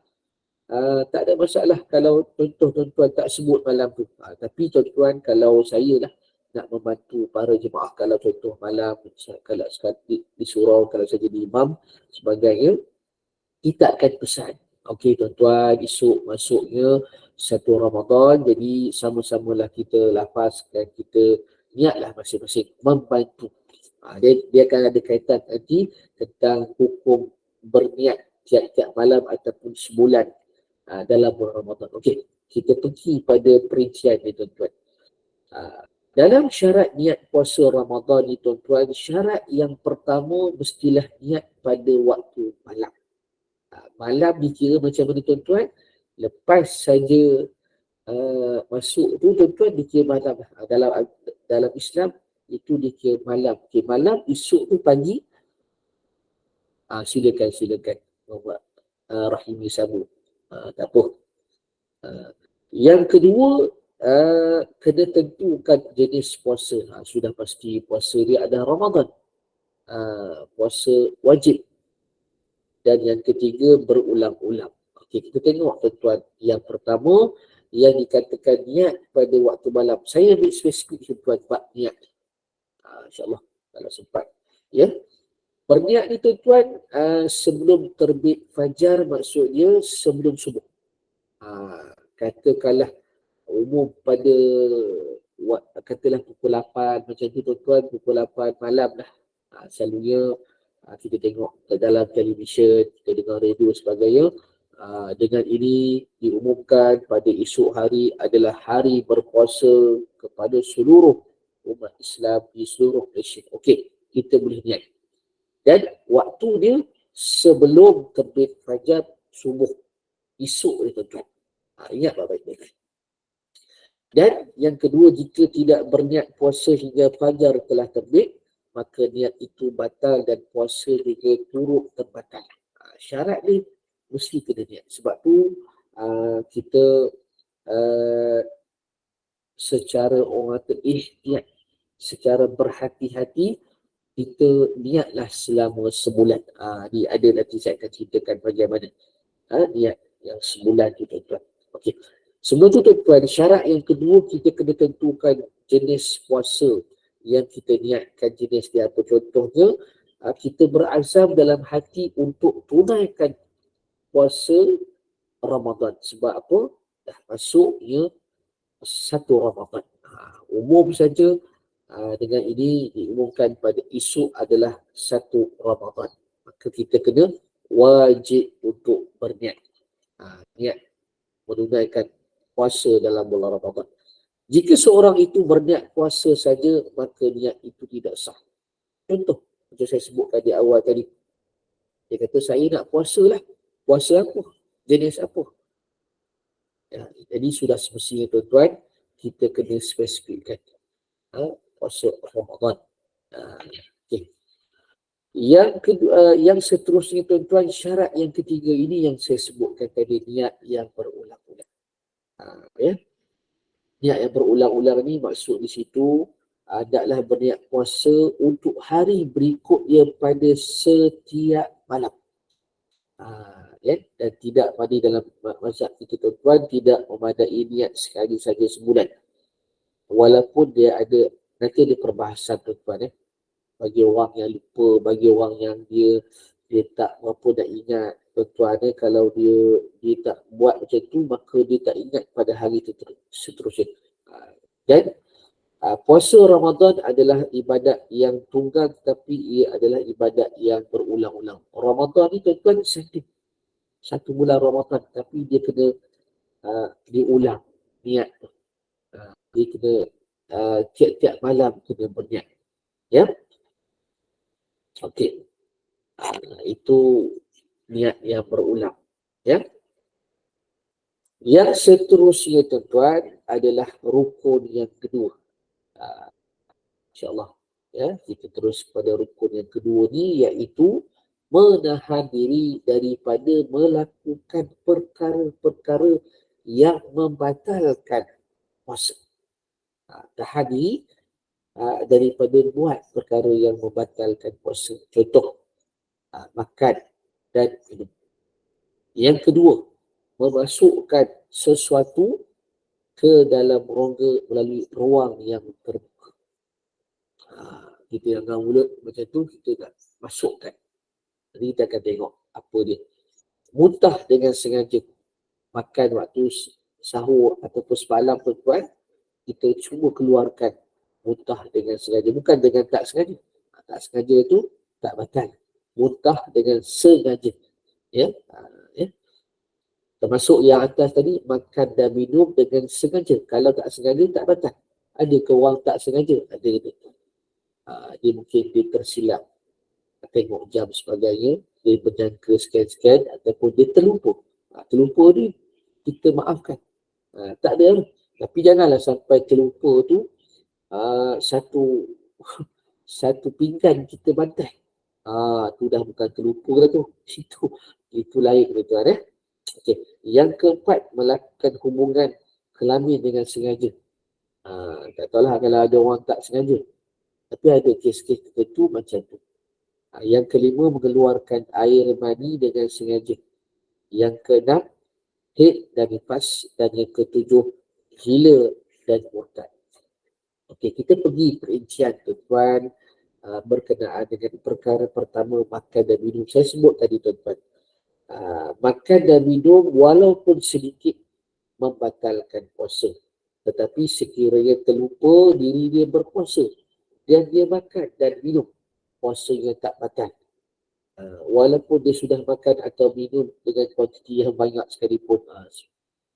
Tak ada masalah kalau contoh tuan-tuan tak sebut malam tu. Tapi tuan-tuan kalau saya lah nak membantu para jemaah, kalau contoh malam kalau sekali di surau, kalau saya jadi imam sebagainya, kita akan pesan. Okey tuan-tuan, esok masuknya 1 Ramadan, jadi sama-samalah kita lafazkan, kita niatlah masing-masing membantu. Dia akan ada kaitan nanti tentang hukum berniat tiap-tiap malam ataupun sebulan dalam bulan Ramadan. Okey, kita pergi pada perincian ni tuan-tuan. Dalam syarat niat puasa Ramadan ni tuan-tuan, syarat yang pertama mestilah niat pada waktu malam. Malam dikira macam mana tuan-tuan? Lepas saja masuk tu tuan-tuan dikira malam. Dalam Islam itu dikira malam. Okay, malam, esok tu pagi. Silakan. Rahimi Sabu. Tak apa. Yang kedua, kena tentukan jenis puasa. Sudah pasti puasa dia ada Ramadan. Puasa wajib. Dan yang ketiga, berulang-ulang. Okey, kita tengok tuan-tuan. Yang pertama, yang dikatakan niat pada waktu malam. Saya ambil spesifik tuan-tuan bab niat. InsyaAllah kalau sempat. Ya. Berniat ni tuan-tuan sebelum terbit fajar, maksudnya sebelum subuh. Katakanlah umum pada katalah pukul 8 macam tu tuan-tuan, pukul 8 malam dah. Selalunya kita tengok dalam televisyen, kita dengar radio sebagainya. Dengan ini diumumkan pada esok hari adalah hari berpuasa kepada seluruh umat Islam di seluruh Malaysia. Okey, kita boleh niat. Dan waktu dia sebelum terbit fajar subuh esok ni tuan-tuan. Ingat baik-baik. Dan yang kedua, jika tidak berniat puasa hingga fajar telah terbit, maka niat itu batal dan puasa juga turut terbatal. Syarat ni mesti kena niat. Sebab tu kita secara orang kata ihtiyat, secara berhati-hati kita niatlah selama sebulan. Ni ada nanti saya akan ceritakan bagaimana niat yang sebulan tu tuan-tuan. Okey. Sebelum tu tuan-tuan, syarat yang kedua kita kena tentukan jenis puasa yang kita niatkan jenis dia apa. Contohnya, kita berazam dalam hati untuk tunaikan puasa Ramadan. Sebab apa? Dah masuknya satu Ramadan. Umum saja dengan ini diumumkan pada esok adalah satu Ramadan. Maka kita kena wajib untuk berniat. Niat menunaikan puasa dalam bulan Ramadan. Jika seorang itu berniat puasa saja, maka niat itu tidak sah. Contoh, macam saya sebutkan di awal tadi. Dia kata, saya nak puasa lah. Puasa apa? Jenis apa? Jadi sudah semestinya tuan-tuan, kita kena spesifikkan. Puasa Ramadan. Okay. Yang kedua, yang seterusnya tuan-tuan, syarat yang ketiga ini yang saya sebutkan tadi, niat yang berulang-ulang. Ya. Niat yang berulang-ulang ni maksud di situ adalah berniat puasa untuk hari berikutnya pada setiap malam. Dan tidak pada dalam mazhab kita tuan-tuan, tidak memadai niat sekali saja sebulan. Walaupun dia ada, nanti ada perbahasan tuan-tuan. Bagi orang yang lupa, bagi orang yang dia tak berapa dah ingat tuan-tuan, kalau dia tak buat macam tu, maka dia tak ingat pada hari seterusnya. Dan puasa Ramadan adalah ibadat yang tunggal, tetapi ia adalah ibadat yang berulang-ulang. Ramadan ni tuan-tuan satu bulan Ramadan, tapi dia kena diulang niat. Dia kena tiap-tiap malam kena berniat. Ya. Okey. Itu niat yang berulang. Ya. Yang seterusnya tuan-tuan adalah rukun yang kedua. InsyaAllah. Ya, kita terus pada rukun yang kedua ni, iaitu menahan diri daripada melakukan perkara-perkara yang membatalkan puasa. Tahan diri daripada buat perkara yang membatalkan puasa. Contoh, makan dan minum. Yang kedua, memasukkan sesuatu ke dalam rongga melalui ruang yang terbuka. Kita yang mulut macam tu, kita nak masukkan. Jadi kita akan tengok apa dia. Muntah dengan sengaja. Makan waktu sahur ataupun semalam tuan-tuan, kita cuba keluarkan muntah dengan sengaja. Bukan dengan tak sengaja. Tak sengaja tu tak batal. Muntah dengan sengaja. Ya. Termasuk yang atas tadi, makan dan minum dengan sengaja. Kalau tak sengaja, tak batal. Ada ke orang tak sengaja? Ada. Dia mungkin dia tersilap. Tengok jam sebagainya. Dia berjangka sekian-sekian ataupun dia terlupa. Terlupa ni kita maafkan. Tak ada. Tapi janganlah sampai terlupa tu satu pinggan kita bantai. Tu dah bukan terlupa dah tu. Itu lain tuan-tuan. Okay. Yang keempat, melakukan hubungan kelamin dengan sengaja. Tak tahulah kalau ada orang tak sengaja. Tapi ada kes-kes tertentu macam tu. Yang kelima, mengeluarkan air mani dengan sengaja. Yang keenam, haid dan nifas. Dan yang ketujuh, gila dan murtad. Okey, kita pergi perincian tuan-tuan berkenaan dengan perkara pertama makan dan minum. Saya sebut tadi tuan-tuan. Makan dan minum walaupun sedikit membatalkan puasa. Tetapi sekiranya terlupa diri dia berpuasa dan dia makan dan minum, puasanya tak batal. Walaupun dia sudah makan atau minum dengan kuantiti yang banyak sekalipun.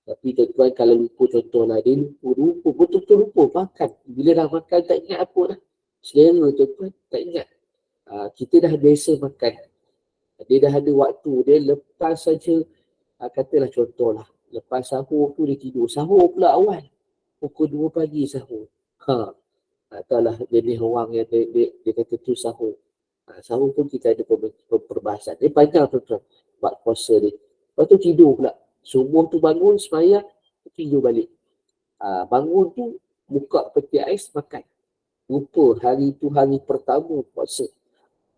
Tapi tuan-tuan kalau lupa contohlah, dia lupa, betul-betul lupa makan. Bila dah makan tak ingat apa dah. Selera tuan-tuan tak ingat. Kita dah biasa makan. Dia dah ada waktu, dia lepas saja, katalah contohlah, lepas sahur tu dia tidur. Sahur pula awal. Pukul 2 pagi sahur. Taklah jenis orang yang dia kata tu sahur. Sahur pun kita ada perbahasan. Dia panjang tuan-tuan buat puasa dia. Lepas tu tidur pula. Subuh tu bangun, sembahyang, tidur balik. Bangun tu, buka peti ais, makan. Lupa hari tu hari pertama puasa.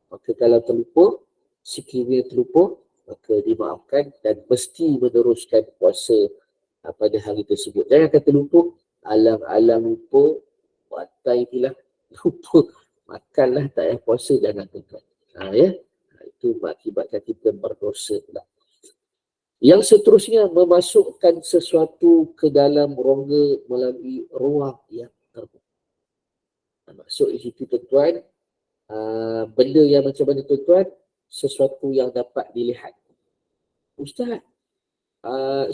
Maka kalau terlupa, sekiranya terlupa, maka dimaafkan dan mesti meneruskan puasa pada hari tersebut. Jangan kata lupa, alam-alam lupa, batai pula lupa. Makanlah tak payah puasa, jangan tuan-tuan. Ya? Itu mengakibatkan kita berdosa pula. Yang seterusnya, memasukkan sesuatu ke dalam rongga melalui ruang yang terbuka. Maksud di situ tuan-tuan, benda yang macam mana tuan-tuan? Sesuatu yang dapat dilihat. Ustaz,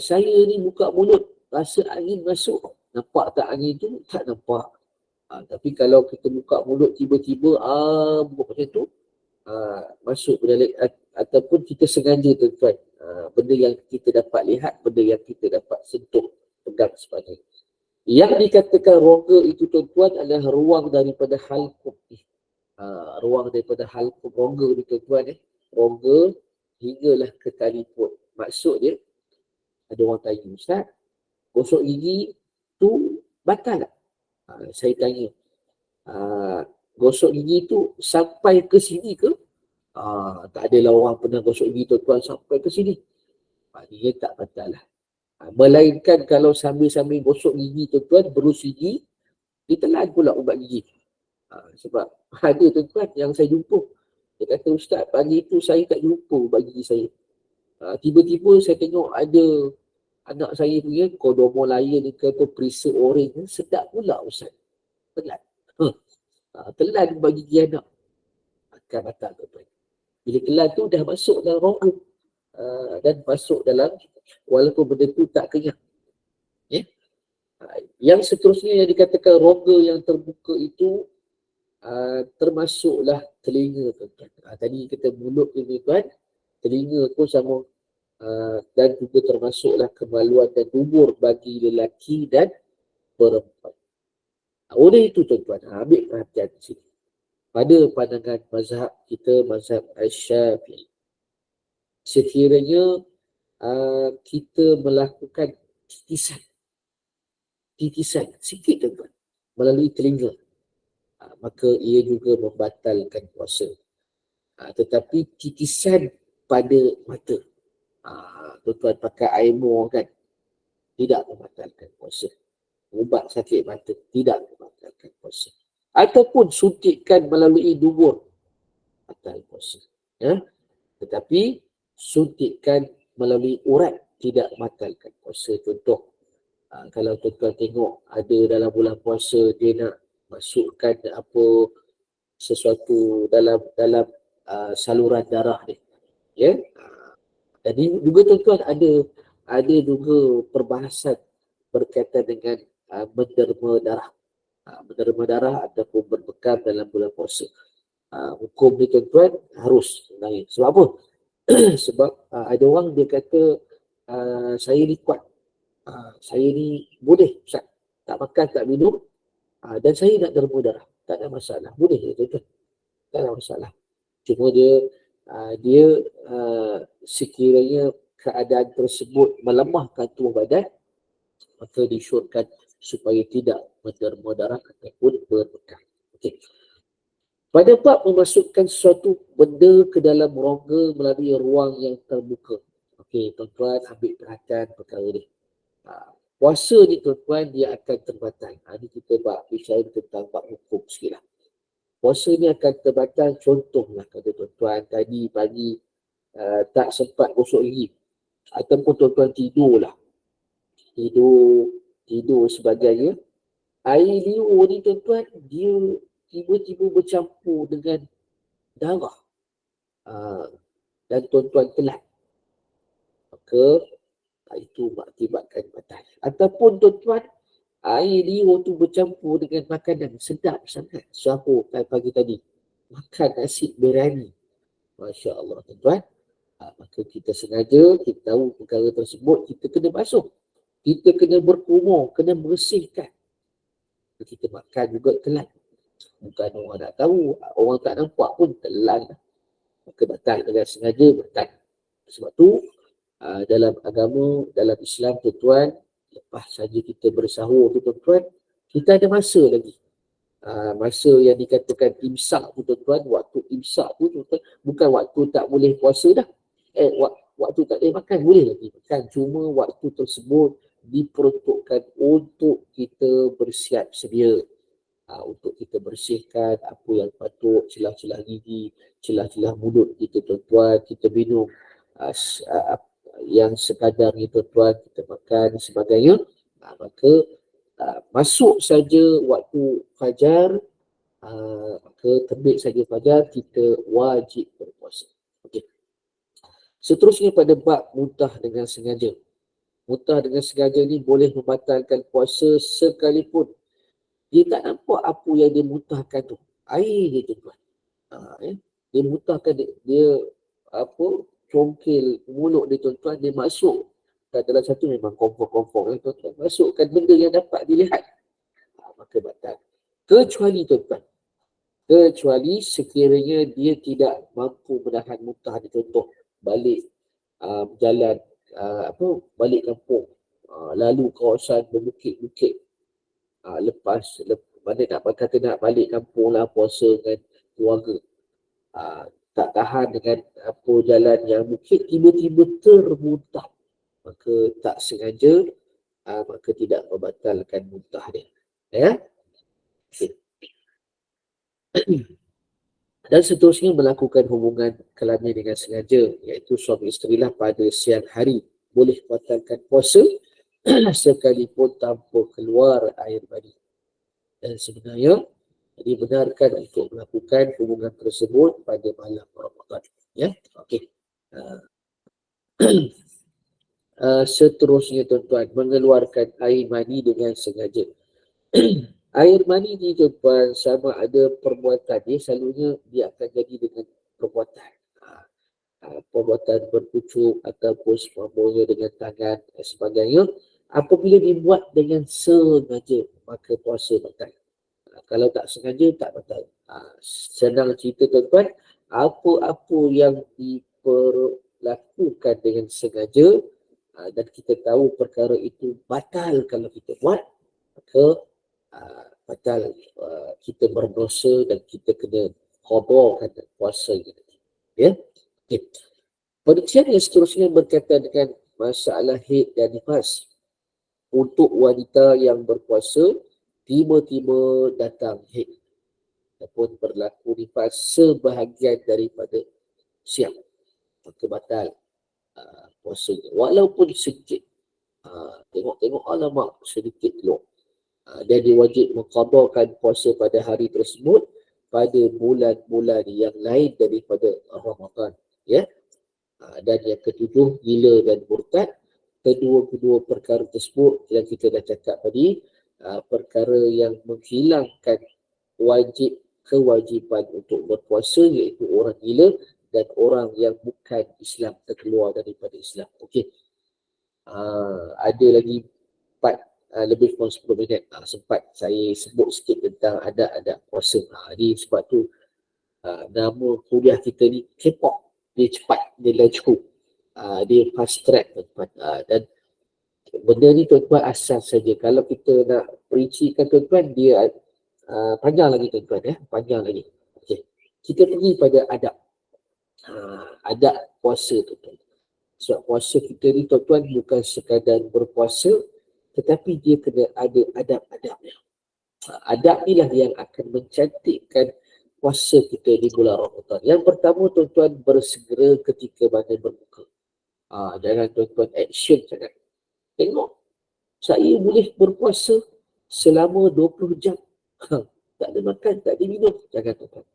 saya ni buka mulut, rasa angin masuk. Nampak tak angin tu? Tak nampak. Tapi kalau kita buka mulut tiba-tiba, macam tu, masuk ke dalam, ataupun kita sengaja tuan-tuan, benda yang kita dapat lihat, benda yang kita dapat sentuh, pegang sebagainya. Yang dikatakan rongga itu tuan-tuan adalah ruang daripada halqum ni. Ruang daripada halqum rongga ni tuan-tuan, rongga hinggalah ke tali perut. Maksud dia, ada orang tanya, Ustaz, gosok gigi tu batal tak? Saya tanya, gosok gigi tu sampai ke sini ke? Tak adalah orang pernah gosok gigi tuan-tuan sampai ke sini. Dia tak batal lah. Melainkan kalau sambil-sambil gosok gigi tuan-tuan, berus gigi, ditelan pula ubat gigi. Sebab ada tuan-tuan yang saya jumpa, dia kata, Ustaz, pagi tu saya tak jumpa ubat gigi saya. Tiba-tiba saya tengok ada anak saya punya kodomo lain ke atau perisa orange, sedap pula Ustaz. Telan. Telan ubat gigi anak. Akan batal tuan-tuan. Bila telan tu dah masuk dalam rongga. Dan masuk dalam, walaupun benda tu tak kenyang. Yang seterusnya yang dikatakan rongga yang terbuka itu, termasuklah telinga tuan-tuan. Tadi kita mulut ni tuan, telinga pun sama, dan juga termasuklah kemaluan dan dubur bagi lelaki dan perempuan. Oleh itu tuan-tuan, ambil perhatian di sini. Pada pandangan mazhab kita, mazhab Asy-Syafi'i, sekiranya kita melakukan titisan sikit tuan-tuan melalui telinga, maka ia juga membatalkan puasa. Tetapi titisan pada mata, tuan-tuan pakai air mur kan, tidak membatalkan puasa. Ubat sakit mata tidak membatalkan puasa. Ataupun suntikan melalui dubur, batal puasa. Tetapi suntikan melalui urat tidak membatalkan puasa. Contoh, kalau tuan-tuan tengok ada dalam bulan puasa dia nak masukkan sesuatu dalam saluran darah dia. Jadi juga tuan-tuan ada juga perbahasan berkaitan dengan menderma darah. Menderma darah ataupun berbekam dalam bulan puasa. Hukum ni tuan-tuan harus sebenarnya. Sebab apa? Sebab ada orang dia kata, saya ni kuat. Saya ni boleh Ustaz. Tak makan, tak minum. Dan saya nak derma darah. Tak ada masalah. Boleh tuan-tuan. Tak ada masalah. Cuma dia sekiranya keadaan tersebut melemahkan tubuh badan, maka disyorkan supaya tidak menderma darah ataupun berbekam. Okay. Pada bab memasukkan sesuatu benda ke dalam rongga melalui ruang yang terbuka. Okey, tuan-tuan ambil perhatian perkara ni. Puasa ni tuan-tuan dia akan terbatal. Ni kita bicara tentang bab hukum sikit lah. Puasa ni akan terbatal, contohlah kata tuan-tuan tadi pagi tak sempat gosok gigi ataupun tuan-tuan tidur sebagainya. Air liur ni tuan-tuan dia tiba-tiba bercampur dengan darah dan tuan-tuan telan, maka itu mengakibatkan batal. Ataupun tuan-tuan air liur tu bercampur dengan makanan sedap sangat, sahur pagi tadi makan nasi biryani, Masya Allah tuan-tuan, maka kita sengaja, kita tahu perkara tersebut, kita kena basuh, kita kena berkumur, kena bersihkan. Kita makan juga telan, bukan orang nak tahu, orang tak nampak pun telan, maka batal dengan sengaja batal. Sebab tu dalam agama, dalam Islam tuan-tuan, lepas saja kita bersahur tu tuan-tuan, kita ada masa lagi. Masa yang dikatakan imsak tu tuan-tuan, waktu imsak tu tuan-tuan, bukan waktu tak boleh puasa dah. Waktu tak boleh makan, boleh lagi makan. Cuma waktu tersebut diperuntukkan untuk kita bersiap sedia. Untuk kita bersihkan apa yang patut, celah-celah gigi, celah-celah mulut kita tuan-tuan, kita minum yang sekadar ni tuan-tuan, kita makan sebagainya. Maka masuk saja waktu fajar, maka terbit saja fajar, kita wajib berpuasa. Okey. Seterusnya pada bab muntah dengan sengaja. Muntah dengan sengaja ni boleh membatalkan puasa sekalipun dia tak nampak apa yang dia muntahkan tu. Air je tuan-tuan. Dia muntahkan, dia congkil mulut dia tuan-tuan, dia masuk. Dalam satu memang confirm tuan-tuan. Masukkan benda yang dapat dilihat. Maka batal. Kecuali tuan-tuan, kecuali sekiranya dia tidak mampu menahan muntah ni, contoh balik jalan balik kampung, lalu kawasan berbukit-bukit, mana nak kata nak balik kampung lah, puasa dengan keluarga, tak tahan dengan jalan yang bukit, tiba-tiba termuntah, maka tak sengaja, maka tidak membatalkan muntah dia. Ya. Okay. Dan seterusnya melakukan hubungan kelamin dengan sengaja, iaitu suami isterilah pada siang hari, boleh membatalkan puasa sekalipun tanpa keluar air mani. Dan sebenarnya dibenarkan untuk melakukan hubungan tersebut pada malam Ramadan. Ya, okey. Seterusnya tuan-tuan, mengeluarkan air mani dengan sengaja. Air mani ni tuan-tuan sama ada perbuatan, dia selalunya dia akan jadi dengan perbuatan. Perbuatan berpucuk ataupun semamanya dengan tangan dan sebagainya. Apabila dibuat dengan sengaja, maka puasa batal. Kalau tak sengaja, tak batal. Senang cerita tuan-tuan, apa-apa yang diperlakukan dengan sengaja dan kita tahu perkara itu batal kalau kita buat, maka batal, kita berdosa dan kita kena qadha puasa kita. Ya. Okay. Penelitian yang seterusnya berkaitan dengan masalah haid dan nifas. Untuk wanita yang berpuasa, tiba-tiba datang haid ataupun berlaku nifas sebahagian daripada siang, maka batal puasanya. Walaupun sedikit, tengok-tengok alamak sedikit keluar, dan dia wajib mengqadhakan puasa pada hari tersebut pada bulan-bulan yang lain daripada Ramadan. Ya. Dan yang ketujuh, gila dan murtad. Kedua-kedua perkara tersebut yang kita dah cakap tadi, perkara yang menghilangkan kewajiban untuk berpuasa, iaitu orang gila dan orang yang bukan Islam, terkeluar daripada Islam. Okey. Ada lagi 4 lebih kurang 10 minit. Sempat saya sebut sikit tentang adab-adab puasa. Jadi sebab tu nama kuliah kita ni K-pop. Dia cepat, dia laju, dia fast track tuan-tuan. Dan benda ni tuan-tuan asal saja. Kalau kita nak perincikan tuan-tuan, dia panjang lagi tuan-tuan, panjang lagi. Okay. Kita pergi pada adab. Adab puasa tuan-tuan. Sebab puasa kita ni tuan-tuan bukan sekadar berpuasa, tetapi dia kena ada adab-adabnya. Adab inilah yang akan mencantikkan puasa kita di bulan Ramadan. Yang pertama, tuan-tuan, bersegera ketika mana berbuka. Jangan tuan-tuan action sangat. Tengok, saya boleh berpuasa selama 20 jam. Tak ada makan, tak ada minum. Jangan tuan-tuan.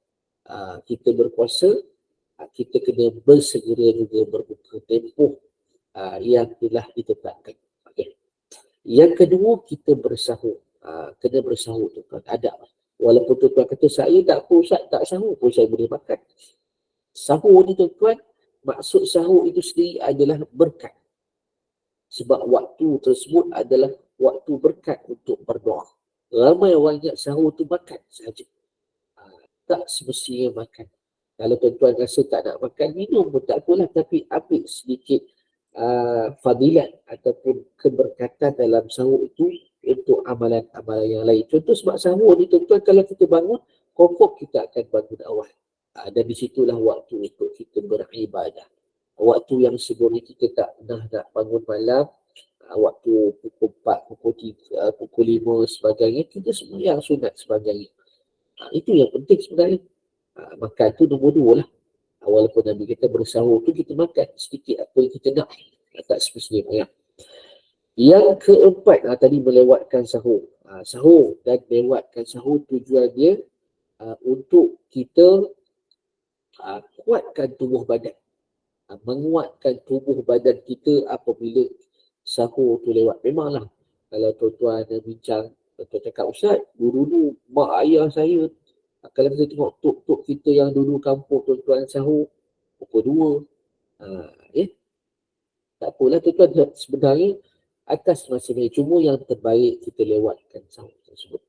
Kita berpuasa, kita kena bersegera juga berbuka tempoh yang telah ditetapkan. Okay. Yang kedua, kita bersahur. Kena bersahur tuan-tuan. Adab. Walaupun tuan-tuan kata saya tak sahur pun saya boleh makan. Sahur ni tuan-tuan, maksud sahur itu sendiri adalah berkat. Sebab waktu tersebut adalah waktu berkat untuk berdoa. Ramai orang ingat sahur tu makan sahaja. Tak semestinya makan. Kalau tuan-tuan rasa tak nak makan, minum pun tak apalah. Tapi ambil sedikit fadilat ataupun keberkatan dalam sahur itu untuk amalan-amalan yang lain. Contoh sebab sahur ni tuan-tuan, kalau kita bangun, confirm kita akan bangun awal. Dan disitulah waktu untuk kita beribadah. Waktu yang sebelum ni kita tak pernah nak bangun malam, waktu pukul 4, pukul 3, pukul 5 sebagainya, kita sembahyang sunat sebagainya. Itu yang penting sebenarnya. Makan tu nombor 2 lah. Walaupun Nabi kita bersahur tu, kita makan sedikit apa yang kita nak. Tak spesifik banyak. Yang keempat, tadi melewatkan sahur. Sahur dan melewatkan sahur tujuan dia untuk kita kuatkan tubuh badan. Menguatkan tubuh badan kita apabila sahur tu lewat. Memanglah kalau tuan-tuan bincang, tuan-tuan cakap, Ustaz, dulu mak ayah saya, kalau kita tengok tok-tok kita yang dulu kampung tuan-tuan sahur pukul 2. Tak apalah tuan-tuan, sebenarnya atas masa ni, cuma yang terbaik kita lewatkan sahur tersebut.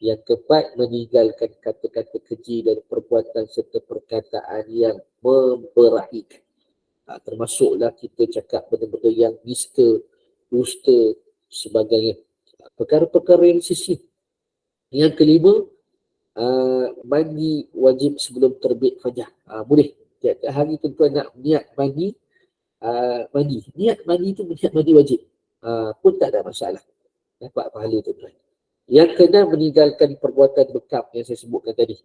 Yang keempat, meninggalkan kata-kata keji dan perbuatan serta perkataan yang memberahikan. Termasuklah kita cakap benda-benda yang nista, dusta, sebagainya. Perkara-perkara yang sisi. Yang kelima, mandi wajib sebelum terbit fajar. Boleh. Tiap-tiap hari tuan-tuan nak niat mandi, mandi. Niat mandi tu niat mandi wajib. Pun tak ada masalah. Dapat pahala tuan-tuan. Yang keenam, meninggalkan perbuatan bekam yang saya sebutkan tadi.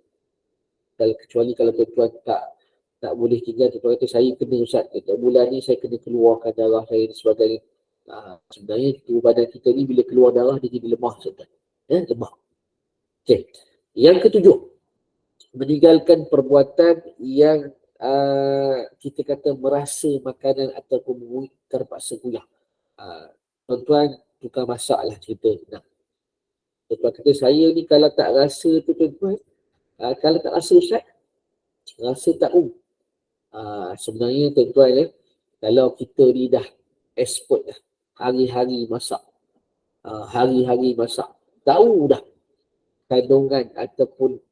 Kecuali kalau tuan-tuan tak boleh tinggal, tuan-tuan kata saya kena Ustaz, bulan ni saya kena keluarkan darah saya dan sebagainya. Sebenarnya tubuh badan kita ni bila keluar darah dia jadi lemah tuan-tuan. Lemah. Okay. Yang ketujuh, meninggalkan perbuatan yang kita kata merasa makanan ataupun terpaksa kuliah. Tuan-tuan tukar masak lah cerita. Tuan-tuan kata saya ni kalau tak rasa tu tuan-tuan, kalau tak rasa Ustaz, rasa tak sebenarnya tuan-tuan kalau kita ni dah expert dah, hari-hari masak, tahu dah kandungan ataupun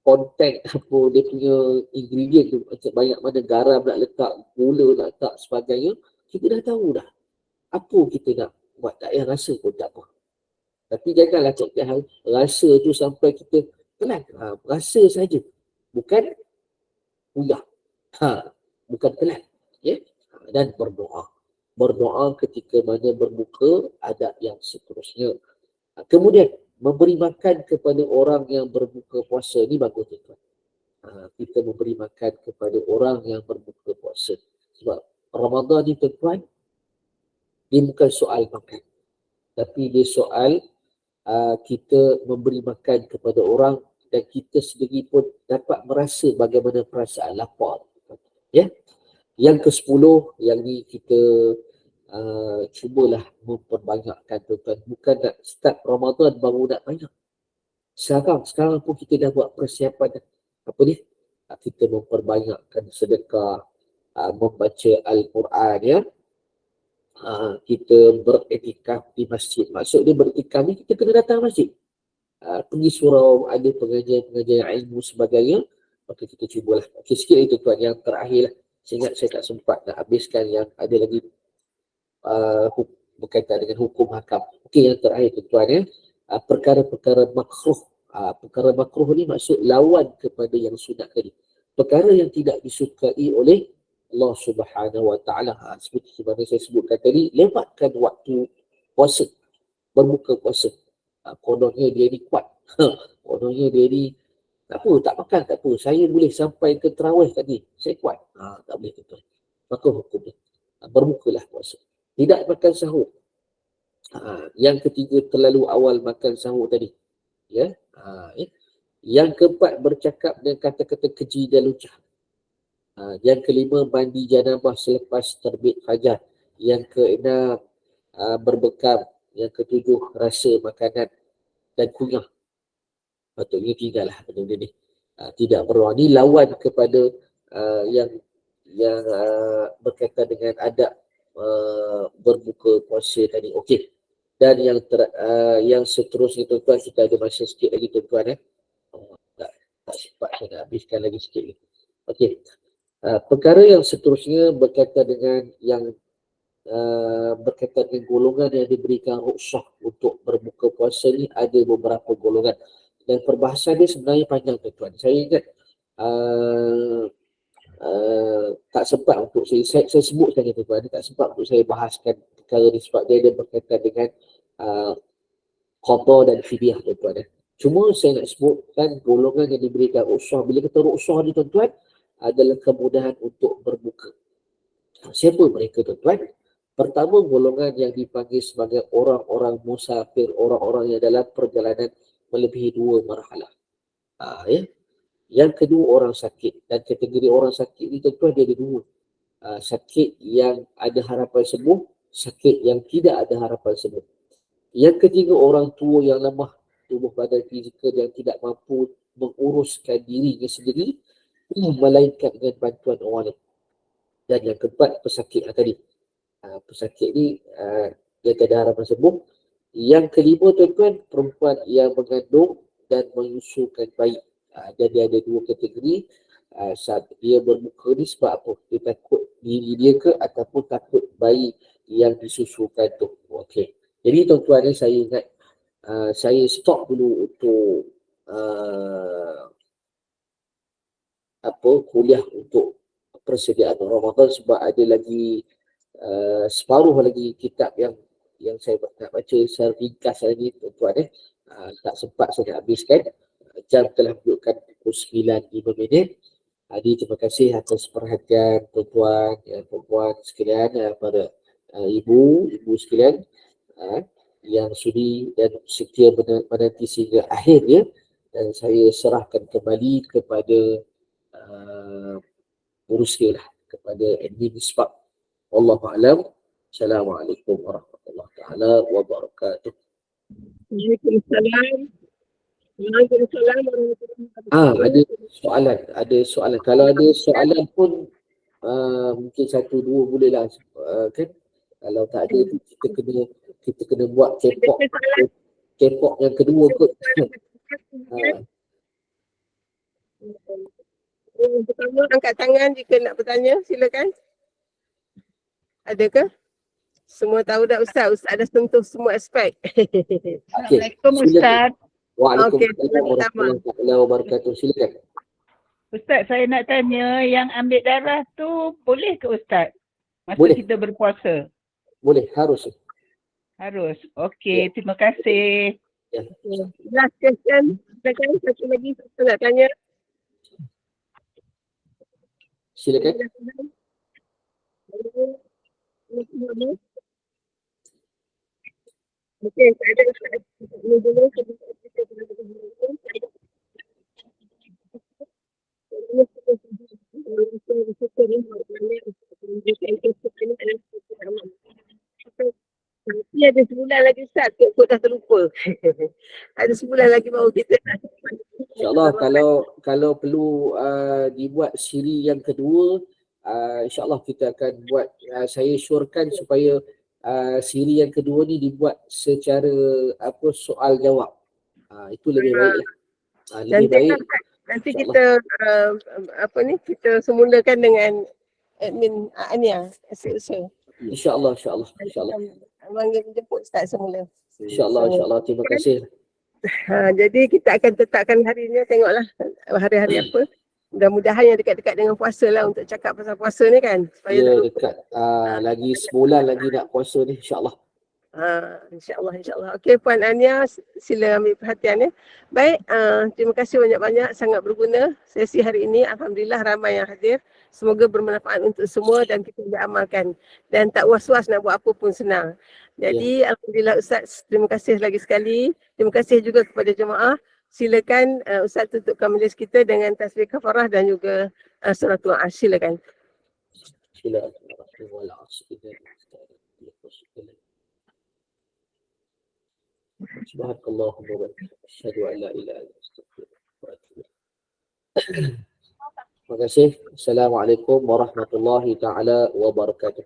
konten apa dia punya ingredient tu, macam banyak mana garam nak letak, gula nak letak sebagainya, kita dah tahu dah apa kita nak buat. Tak payah rasa pun tak apa. Tapi janganlah tiap-tiap hari rasa tu sampai kita pelan. Rasa saja, bukan uyah. Bukan pelan. Dan berdoa ketika mana berbuka, adab yang seterusnya. Kemudian memberi makan kepada orang yang berbuka puasa ni bagus tuan. Kita memberi makan kepada orang yang berbuka puasa. Sebab Ramadan ni tuan, dia bukan soal makan, tapi dia soal kita memberi makan kepada orang dan kita sendiri pun dapat merasa bagaimana perasaan lapar. Yang ke-10, yang ni kita cubalah memperbanyakkan tuan-tuan. Bukan nak start Ramadan baru nak banyak. Sekarang pun kita dah buat persiapan. Apa ni? Kita memperbanyakkan sedekah, membaca Al-Quran, kita beriktikaf di masjid. Maksud dia beriktikaf ni kita kena datang masjid. Pergi surau, ada pengajian ilmu sebagainya, maka kita cubalah. Okey, sikit lagi tuan-tuan, yang terakhir lah. Saya ingat saya tak sempat nak habiskan yang ada lagi berkaitan dengan hukum hakam. Okey, yang terakhir tuan-tuan, perkara-perkara makruh. Perkara makruh ni maksud lawan kepada yang sunat tadi. Perkara yang tidak disukai oleh Allah Subhanahu Wa Taala. Seperti mana saya sebutkan tadi, lewatkan waktu puasa. berbuka puasa. Kononnya dia ni kuat. Kononnya dia ni tak apa, tak makan tak apa. Saya boleh sampai ke tarawih tadi. Saya kuat. Tak boleh tuan. Maka hukumnya berbukalah puasa. Tidak makan sahur. Yang ketiga, terlalu awal makan sahur tadi. Ya. Yang keempat, bercakap dengan kata-kata keji dan lucah. Yang kelima, mandi janabah selepas terbit fajar. Yang keenam, berbekam. Yang ketujuh, rasa makanan dan kunyah. Patutnya tinggallah benda ni. Tidak perlu. Ini lawan kepada yang berkaitan dengan adab berbuka puasa tadi. Okey. Dan yang seterusnya tuan-tuan, kita ada masa sikit lagi tuan-tuan. Tak sempat saya nak habiskan lagi sikit lagi. Okey. Perkara yang seterusnya berkaitan dengan berkaitan dengan golongan yang diberikan rukhsah untuk berbuka puasa ni, ada beberapa golongan. Dan perbahasan dia sebenarnya panjang tuan-tuan. Saya ingat tak sempat untuk saya sebut saja tuan-tuan. Tak sempat untuk saya bahaskan perkara ni sebab dia ada berkaitan dengan qada dan fidyah tuan-tuan. Cuma saya nak sebutkan golongan yang diberikan rukhsah. Bila kita rukhsah ni tuan-tuan, adalah kemudahan untuk berbuka. Siapa mereka tuan-tuan? Pertama, golongan yang dipanggil sebagai orang-orang musafir, orang-orang yang dalam perjalanan melebihi 2 marhalah. Yang kedua, orang sakit. Dan kategori orang sakit ni tuan-tuan dia ada 2. Sakit yang ada harapan sembuh, sakit yang tidak ada harapan sembuh. Yang ketiga, orang tua yang lemah tubuh badan fizikal yang tidak mampu menguruskan dirinya sendiri, melainkan dengan bantuan orang lain. Dan yang keempat, pesakit tadi. Pesakit ni dia tak ada harapan sembuh. Yang kelima tuan-tuan, perempuan yang mengandung dan menyusukan bayi. Dan dia ada 2 kategori. Saat dia berbuka ni sebab apa? Dia takut diri dia ke ataupun takut bayi yang disusukan tu. Okey. Jadi tuan-tuan ni saya ingat saya stop dulu untuk kuliah untuk persediaan Ramadan sebab ada lagi separuh lagi kitab yang saya nak baca secara ringkas lagi tuan-tuan. Tak sempat saya nak habiskan. Jam telah menunjukkan pukul 9:05. Jadi terima kasih atas perhatian tuan-tuan, puan sekalian, para ibu sekalian yang sudi dan setia menanti sehingga akhirnya. Dan saya serahkan kembali kepada urusnya lah, kepada admin sebab Wallahu a'lam. Assalamualaikum warahmatullahi taala wabarakatuh. Waalaikumsalam. Waalaikumsalam warahmatullahi wabarakatuh. Ada soalan. Kalau ada soalan pun mungkin 1-2 bolehlah kan. Kalau tak ada kita kena buat kepok yang kedua kot. Yang pertama, angkat tangan jika nak bertanya, silakan. Adakah? Semua tahu dah Ustaz? Ustaz dah sentuh semua aspek. Assalamualaikum Ustaz. Waalaikumsalam warahmatullahi wabarakatuh. Silakan. Ustaz, saya nak tanya, yang ambil darah tu boleh ke Ustaz? Masa Boleh. kita berpuasa? Boleh, harus. Harus. Okey, terima kasih. Last question. Silakan, satu lagi saya nak tanya. Silakan. Okey, saya ada ini dulu. Nanti ada sebulan lagi Ustaz, kok dah terlupa. Ada sebulan lagi baru kita nak. InsyaAllah kalau perlu dibuat siri yang kedua, insyaAllah kita akan buat, saya syorkan supaya siri yang kedua ni dibuat secara soal jawab. Itu lebih baik. Lebih baik. Nanti kita kita semulakan dengan admin Ania, Asyik. InsyaAllah. Panggil jemput Ustaz semula. InsyaAllah. Terima kasih. Jadi kita akan tetapkan harinya, tengoklah hari-hari apa. Mudah-mudahan yang dekat-dekat dengan puasa lah untuk cakap pasal puasa ni kan. Ya, dekat. Lagi sebulan lagi nak puasa ni, insyaAllah. InsyaAllah. Okey, Puan Ania, sila ambil perhatian ya. Baik, terima kasih banyak-banyak, sangat berguna sesi hari ini. Alhamdulillah ramai yang hadir. Semoga bermanfaat untuk semua dan kita boleh amalkan. Dan tak was-was nak buat apa pun senang. Jadi Alhamdulillah Ustaz, terima kasih lagi sekali. Terima kasih juga kepada jemaah. Silakan Ustaz tutupkan majlis kita dengan tasbih kafarah dan juga surah Al-Asr. Silakan. Subhanakallahumma wa bihamdika asyhadu an la ilaha illa anta astaghfiruka wa atubu ilaik. Terima kasih. Assalamualaikum warahmatullahi taala wabarakatuh.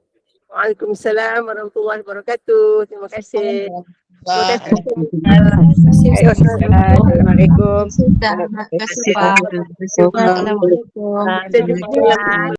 Waalaikumsalam warahmatullahi wabarakatuh. Terima kasih. Terima kasih. Assalamualaikum. Terima kasih Pak. Kita jumpa lagi.